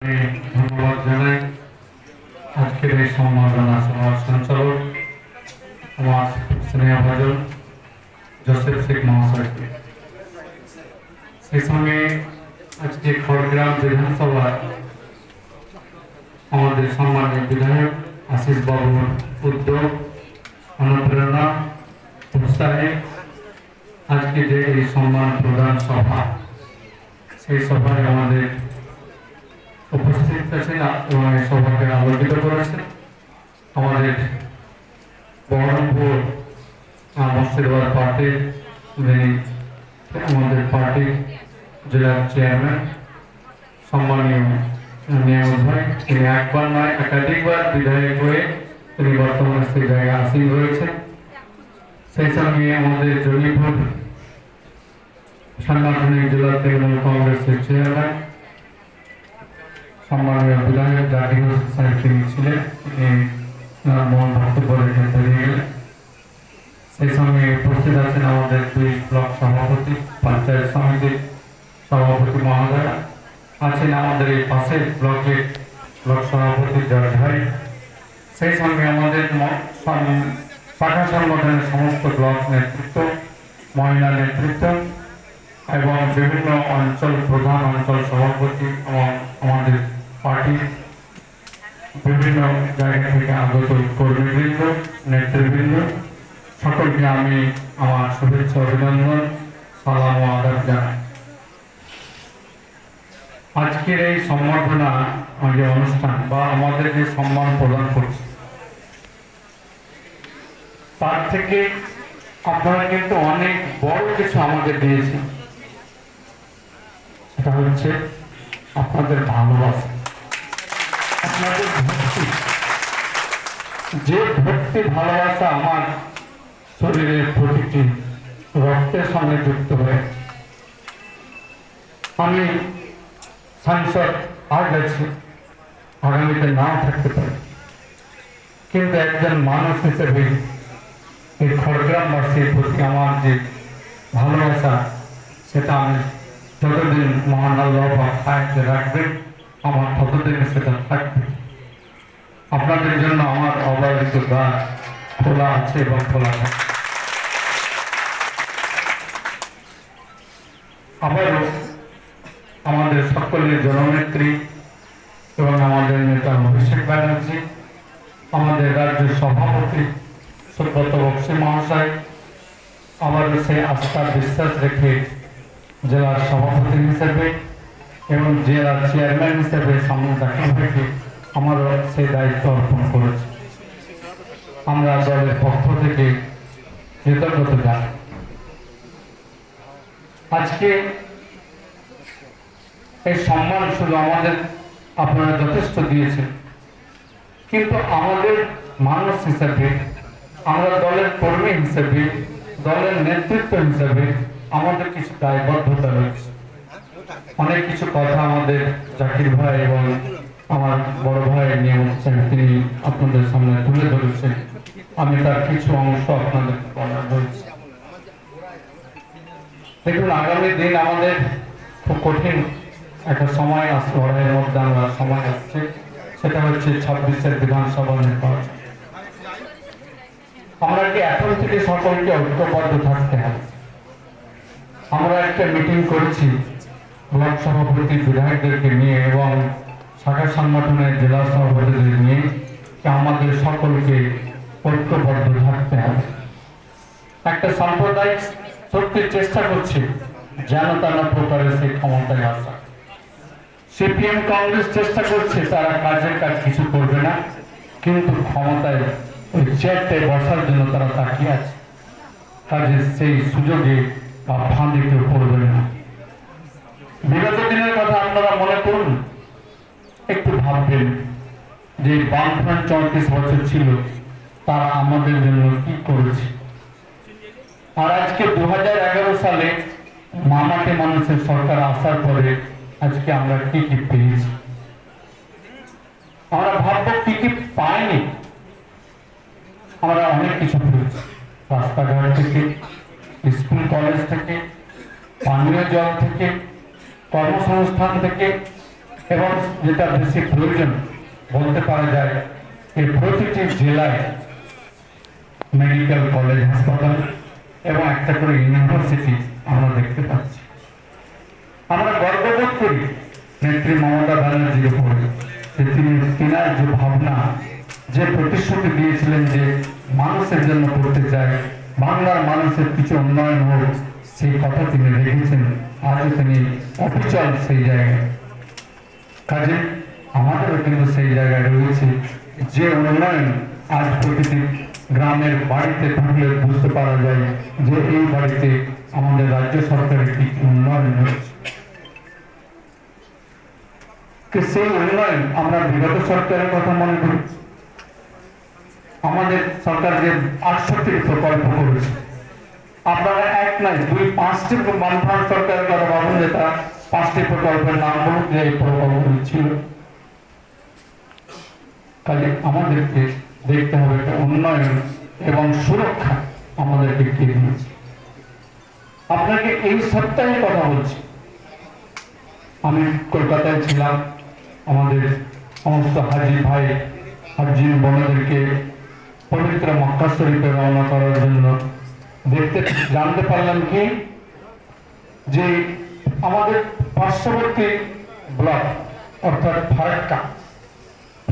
ধন্যবাদ জানাই আজকের এই সম্মাননা সভার সঞ্চালক আমার স্নেহভাজন জোসেফ শেখ মহাশয়কে। সেই সঙ্গে আজকে খড়গ্রাম বিধানসভার আমাদের সম্মানীয় বিধায়ক আশিস বাবুর উদ্যোগ, অনুপ্রেরণা, উৎসাহে আজকে যে এই সম্মান প্রদান সভা, সেই সভায় আমাদের উপস্থিত আছেন এবং এই সভাকে আলোকিত করেছেন আমাদের বহরমপুর মুর্শিদাবাদ পার্টির যিনি আমাদের পার্টির জেলার চেয়ারম্যান সম্মানীয় নিয়ামত ভাই। তিনি একবার নয় একাধিকবার বিধায়ক হয়ে তিনি বর্তমানে সেই জায়গায় আসীন রয়েছেন। সেই সঙ্গে আমাদের জঙ্গিপুর সাংগঠনিক জেলা তৃণমূল কংগ্রেসের চেয়ারম্যান সম্মানীয় বিধায়ক জাকির হোসেন সাহেব তিনি ছিলেন, তিনি মন বক্তব্য রেখে বেরিয়ে গেলেন। সেই সঙ্গে উপস্থিত আছেন আমাদের দুই ব্লক সভাপতি, পঞ্চায়েত সমিতির সভাপতি মহোদয়া আছেন, আমাদের এই পাশের ব্লকের ব্লক সভাপতি জর্জ ভাই। সেই সঙ্গে আমাদের শাখা সংগঠনের সমস্ত ব্লক নেতৃত্ব, মহিলা নেতৃত্ব এবং বিভিন্ন অঞ্চল প্রধান, অঞ্চল সভাপতি এবং আমাদের পার্টির বিভিন্ন জায়গা থেকে আগত কর্মীবৃন্দ, নেতৃবৃন্দ, সকলকে আমি আমার শুভেচ্ছা, অভিনন্দন, সালাম ও আদাব জানাই। আজকের এই সম্বর্ধনা যে অনুষ্ঠান বা আমাদের যে সম্মান প্রদান করছে, তার থেকে আপনারা কিন্তু অনেক বড় কিছু আমাদের দিয়েছেন। সেটা হচ্ছে আপনাদের ভালোবাসা, আপনাদের ভক্তি। যে ভক্তি ভালোবাসা আমার শরীরের প্রতিটি রক্তের সঙ্গে যুক্ত হয়ে, আমি সাংসদ আজ আছি, আগামীতে নাও থাকতে পারি, কিন্তু একজন মানুষ হিসেবে এই খড়গ্রামবাসীর প্রতি আমার যে ভালোবাসা, সেটা আমি যতদিন মহান আল্লাহ হায়াতে রাখবেন আমার ততদিন সেটা থাকবে। আপনাদের জন্য আমার অবহেলিত দ্বার খোলা আছে এবং খোলা থাকবে। আবারও আমাদের সকলের জননেত্রী এবং আমাদের নেতা অভিষেক ব্যানার্জি, আমাদের রাজ্য সভাপতি সুব্রত বক্সী মহাশয়, আমাদের সেই আস্থা বিশ্বাস রেখে জেলার সভাপতি হিসেবে এবং জেলার চেয়ারম্যান হিসেবে সামনে দাখিল থেকে আমারও সেই দায়িত্ব অর্পণ করেছে। আমরা দলের পক্ষ থেকে কৃতজ্ঞতা জানাই। আজকে এই সম্মান শুধু আমাদের আপনারা যথেষ্ট দিয়েছেন, কিন্তু আমাদের মানুষ হিসেবে, আমরা দলের কর্মী হিসেবে, দলের নেতৃত্ব হিসেবে আমাদের কিছু দায়বদ্ধতা রয়েছে। অনেক কিছু কথা আমাদের জাকির ভাই এবং আমার বড় ভাই নিয়ামত সাহেব তিনি আপনাদের সামনে তুলে ধরেছেন। আমি তার কিছু অংশ আপনাদের বলা হয়েছে। দেখুন, আগামী দিন আমাদের খুব কঠিন একটা সময় আসছে, লড়াইয়ের মধ্যে আমরা সময় আসছে, সেটা হচ্ছে 26-এর বিধানসভা নির্বাচন। আমরা কি এখন থেকে সকলকে ঐক্যবদ্ধ থাকতে হবে? আমরা একটা মিটিং করেছি ব্লক সভাপতি বিধায়কদেরকে নিয়ে এবং শাখা সংগঠনের জেলা সভাপতিদের নিয়ে, আমাদের সকলকে ঐক্যবদ্ধ থাকতে হবে। একটা সাম্প্রদায়িক শক্তির চেষ্টা করছে যেন তারা প্রকারে সেই ক্ষমতায় আসা। সিপিএম কংগ্রেস চেষ্টা করছে, তারা কাজের কাজ কিছু করবে না, কিন্তু ক্ষমতায় ওই চেয়ারটে বসার জন্য তারা তাকিয়ে আছে। কাজে সেই সুযোগে বা ফাঁদে কেউ করবে না। বিগত দিনের কথা আপনারা মনে করুন, একটু ভাববেন যে বামফ্রন্ট 34 বছর ছিল, তারা আমাদের জন্য কি করেছে। আর আজকে 2011 সালে মামাটি মানুষের সরকার আসার পরে আজকে আমরা কি কি পেয়েছি। আমরা ভাববো কি কি পাইনি। আমরা অনেক কিছু পেয়েছি, রাস্তাঘাট থেকে, স্কুল কলেজ থেকে, পানীয় জল থেকে, কর্মসংস্থান থেকে, এবং যেটা বেশি প্রয়োজন বলতে পারা যায় এই প্রতিটি জেলায় মেডিকেল কলেজ হাসপাতাল এবং একটা করে ইউনিভার্সিটি আমরা দেখতে পাচ্ছি। আমরা গর্ববোধ করি নেত্রী মমতা ব্যানার্জির উপরে যে তিনার যে ভাবনা, যে প্রতিশ্রুতি দিয়েছিলেন যে মানুষের জন্য করতে চায়, বাংলার মানুষের কিছু উন্নয়ন হোক, সেই কথা তিনি রেখেছেন। আজও তিনি অবিচল সেই জায়গায়। কাজে আমাদেরও কিন্তু সেই জায়গায় রয়েছে যে উন্নয়ন আজ প্রতিটি গ্রামের বাড়িতে ঢুকলে বুঝতে পারা যায় যে এই বাড়িতে আমাদের রাজ্য সরকারের কি উন্নয়ন হয়েছে। সেই উন্নয়ন আমরা বিগত সরকারের কথা মনে করি। আমাদের সরকার যে 68টি প্রকল্প করেছে, আপনারা এক নয় 2-5টি বামফ্রন্ট সরকারের কথা ভাবুন যে তারা 5টি প্রকল্পের নাম বলুন যে এই প্রকল্পগুলি ছিল। কাজে আমাদেরকে দেখতে হবে উন্নয়ন এবং সুরক্ষা আমাদেরকে কে দিয়েছে। আপনাকে এই সপ্তাহে কথা বলছি, আমি কলকাতায় ছিলাম। আমাদের সমস্ত হাজি ভাই হাজি বোনদেরকে পবিত্র মক্কা শরীফে রওনা করার জন্য জানতে পারলাম কি যে আমাদের পার্শ্ববর্তী ব্লক অর্থাৎ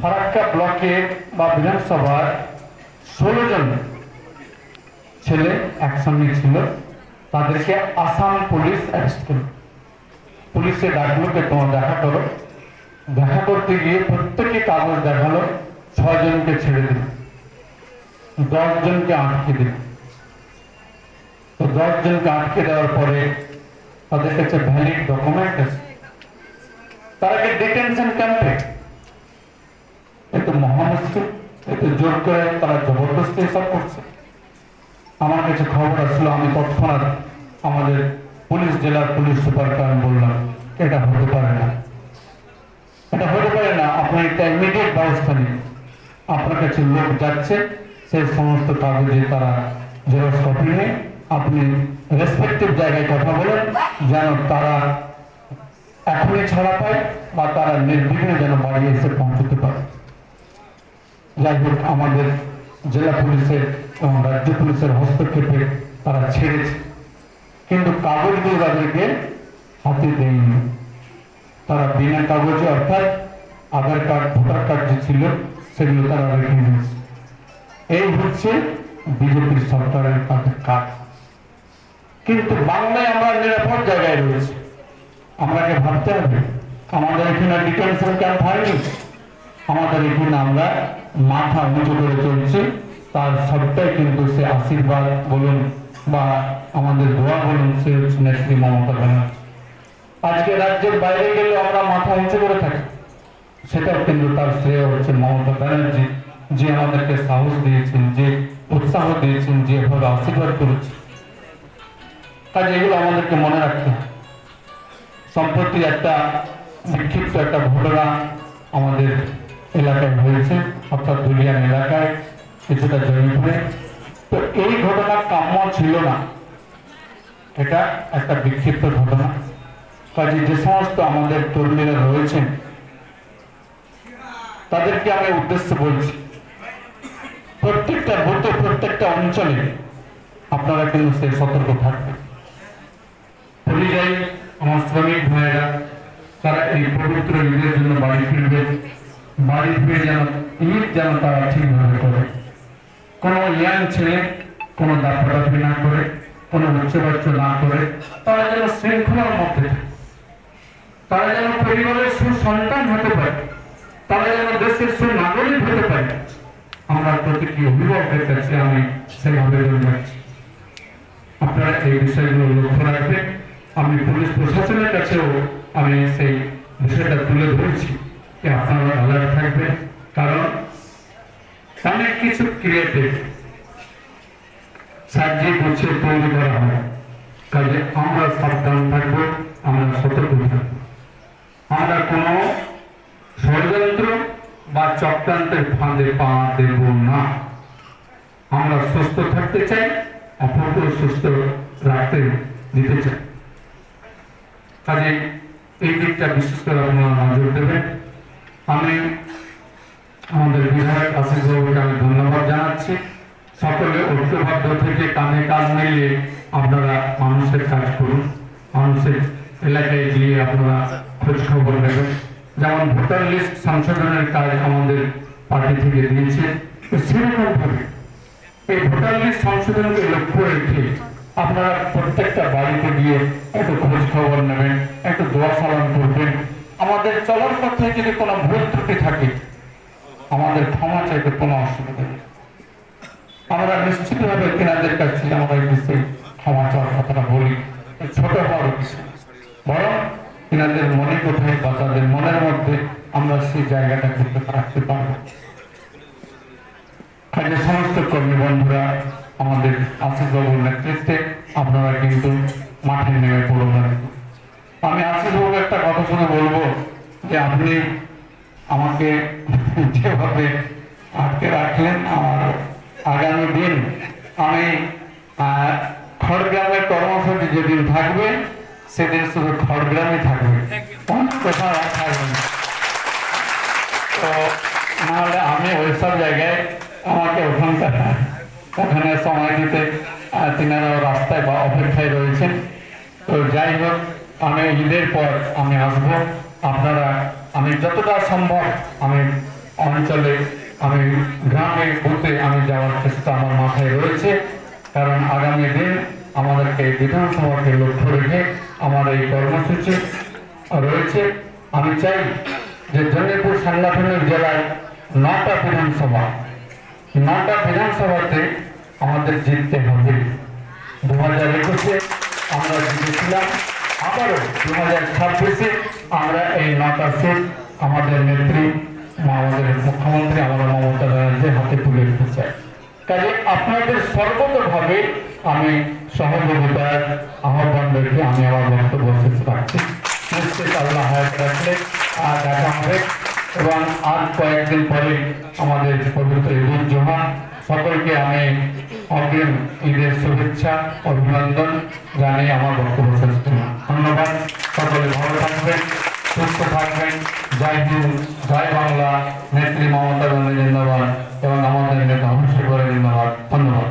ফারাক্কা ব্লকে বা বিধানসভার 16 জন ছেলে একসঙ্গে ছিল। তাদেরকে আসাম পুলিশ অ্যারেস্ট করল। পুলিশে ডাকলোকে তোমার দেখা করো। দেখা করতে গিয়ে প্রত্যেকে কাগজ দেখালো, 6 জনকে ছেড়ে দিল, 10 জনকে আটকে দিল। তো 10 জনকে আটকে দেওয়ার পরে তাদের কাছে ভ্যালিড ডকুমেন্ট আছে, তারাকে ডিটেনশন ক্যাম্পে এত মহামুশকিল, এত জোর করে তারা জবরদস্তি এসব করছে। আমার কাছে খবর আসলো, আমি তৎক্ষণাৎ আমাদের জেলার পুলিশ সুপারকে আমি বললাম এটা হতে পারে না, এটা হতে পারে না, আপনি একটা ইমিডিয়েট ব্যবস্থা নিন। আপনার কাছে লোক যাচ্ছে, সেই সমস্ত কাগজে তারা জেরক্স কপি নিয়ে আপনি রেসপেক্টিভ জায়গায় কথা বলেন যেন তারা এখনই ছাড়া পায় বা তারা নির্বিঘ্নে যেন বাড়ি এসে পৌঁছতে পারে। যাই হোক, আমাদের জেলা পুলিশের এবং রাজ্য পুলিশের হস্তক্ষেপে তারা ছেড়েছে, কিন্তু কাগজগুলো তাদেরকে হাতে দেয়নি। তারা বিনা কাগজে অর্থাৎ আধার কার্ড ভোটার কার্ড যে ছিল সেগুলো তারা রেখে নিয়েছে। এই হচ্ছে বিজেপির সরকারের কাজ। কিন্তু বাংলায় আমরা নিরাপদ জায়গায় রয়েছি। আমাকে ভাবতে হবে আমাদের এখানে ডিটেনশন ক্যাম্প হয়নি, আমাদের এখানে আমরা মাথা উঁচু করে চলছি। তার সবটাই কিন্তু সে আশীর্বাদ বলুন বা আমাদের দোয়া বলুন, সে হচ্ছে নেত্রী মমতা ব্যানার্জি। আজকে রাজ্যের বাইরে গেলে আমরা মাথা উঁচু করে থাকি, সেটাও কিন্তু তার শ্রেয় হচ্ছে মমতা ব্যানার্জি, যে আমাদেরকে সাহস দিয়েছেন, যে উৎসাহ দিয়েছেন, যে এভাবে আশীর্বাদ করেছে। কাজে এগুলো আমাদেরকে মনে রাখতে হবে। সম্প্রতি একটা বিক্ষিপ্ত একটা ঘটনা আমাদের এলাকায় হয়েছে, অর্থাৎ দুলিয়ান এলাকায় কিছুটা জমিপুরে। তো এই ঘটনা কাম্য ছিল না, এটা একটা বিক্ষিপ্ত ঘটনা। কাজে যে সমস্ত আমাদের তরুণীরা রয়েছেন তাদেরকে আমি উদ্দেশ্য বলছি, প্রত্যেকটা বুথে প্রত্যেকটা অঞ্চলে আপনারা কিন্তু সেই সতর্ক থাকবেন। পরিযায়ী আমার শ্রমিক ভাইয়েরা তারা এই পবিত্র ঈদের জন্য বাড়ি ফিরবে, বাড়ি ফিরে যেন ঈদ যেন তারা ঠিকভাবে করে। কোনো ইয়াং ছেলে কোনো দাপাদাপি না করে, কোনো উচ্চবাচ্য না করে, তারা যেন শৃঙ্খলার মধ্যে থাকে, তারা যেন পরিবারের সুসন্তান হতে পারে, তারা যেন দেশের সুনাগরিক হতে পারে। আমরা প্রতিটি অভিভাবকের কাছে আমি সেই আবেদন রাখছি, আপনারা এই বিষয়গুলো লক্ষ্য রাখবেন। আমি পুলিশ প্রশাসনের কাছেও আমি সেই বিষয়টা তুলে ধরেছি যে আপনারা অ্যালার্ট থাকবেন, কারণ অনেক কিছু ক্রিয়েটিভ সাজিয়ে গুছিয়ে তৈরি করা হয়। কাজে আমরা সাবধান থাকবো, আমরা সতর্ক থাকবো, আমরা কোনো ষড়যন্ত্র বা চক্রান্তের ফাঁদে পা দেব না। আমরা সুস্থ থাকতে চাই, অপরকেও সুস্থ রাখতে দিতে চাই। কাজে এই দিকটা বিশেষ করে আপনারা নজর দেবেন। আমি আমাদের বিধায়ক আসিফ বাবুকে আমি ধন্যবাদ জানাচ্ছি। সকলে ঐক্যবদ্ধ থেকে কাঁধে কাঁধ মিলিয়ে আপনারা মানুষের কাজ করুন, মানুষের এলাকায় গিয়ে আপনারা খোঁজ খবর নেবেন। যেমন ভোটার লিস্ট সংশোধনের কাজ আমাদের পার্টি থেকে দিয়েছে, সেরকম ভাবে এই ভোটার লিস্ট সংশোধনকে লক্ষ্য রেখে আপনারা প্রত্যেকটা বাড়িতে গিয়ে একটু খোঁজ খবর নেবেন, একটু দোয়া সালাম করবেন। আমাদের চলার পথে যদি কোনো ভুল ত্রুটি থাকে আমাদের ক্ষমা চাইতে কোনো অসুবিধা নেই। আমরা নিশ্চিতভাবে তেনাদের কাছে আমরা এই বিষয়ে ক্ষমা চাওয়ার কথাটা বলি, ছোট হওয়ার বিষয়, বরং তেনাদের মনে কোথায় বা তাদের মনের মধ্যে আমরা সেই জায়গাটা কিন্তু রাখতে পারবো। কাজে সমস্ত কর্মী বন্ধুরা আমাদের আশিস বাবুর নেতৃত্বে আপনারা কিন্তু মাঠে নেমে পড়বেন। আমি আশিস বাবুর একটা কথা শুনে বলবো যে আপনি আমাকে যেভাবে আটকে রাখলেন, আমার আগামী দিন আমি খড়গ্রামের কর্মসূচি যেদিন থাকবে সেদিন শুধু খড়গ্রামে থাকবে, কোথাও আর থাকবে না। তো নাহলে আমি ওইসব জায়গায় আমাকে ওখানে সময় দিতে তিনারা রাস্তায় বা অপেক্ষায় রয়েছেন। তো যাই হোক, আমি ঈদের পর আমি আসবো। আপনারা আমি যতটা সম্ভব আমি অঞ্চলে আমি গ্রামে বুথে আমি যাওয়ার চেষ্টা আমার মাথায় রয়েছে, কারণ আগামী দিন আমাদেরকে বিধানসভাকে লক্ষ্য রেখে আমার এই কর্মসূচি রয়েছে। আমি চাই যে জঙ্গিপুর সাংগঠনিক জেলায় 9টা বিধানসভা, 9টা বিধানসভাতে আমাদের জিততে হবে। 2021-এ আমরা জিতেছিলাম, আবারও 2026-এ আমরা এই 9টা সিট আমাদের নেত্রী আমাদের মুখ্যমন্ত্রী আমাদের মমতা ব্যানার্জির হাতে তুলে দিতে চাই। কাজে আপনাদের সর্বতভাবে আমি সহযোগিতার আহ্বান রেখে আমি আমার বক্তব্য শেষ রাখছি। নিশ্চিত আল্লাহ হায়াত রাখলে দেখা হবে এবং আর কয়েকদিন পরে আমাদের পবিত্র ঈদুল জোহা। সকলকে আমি অগ্রিম ঈদের শুভেচ্ছা অভিনন্দন জানিয়ে আমার বক্তব্য শেষ করলাম। ধন্যবাদ। সকলে ভালো থাকবেন, সুস্থ থাকবেন। জয় হিন্দ, জয় বাংলা। নেত্রী মমতা ব্যানার্জি জিন্দাবাদ এবং আমাদের নেতা অভিষেক জিন্দাবাদ। ধন্যবাদ।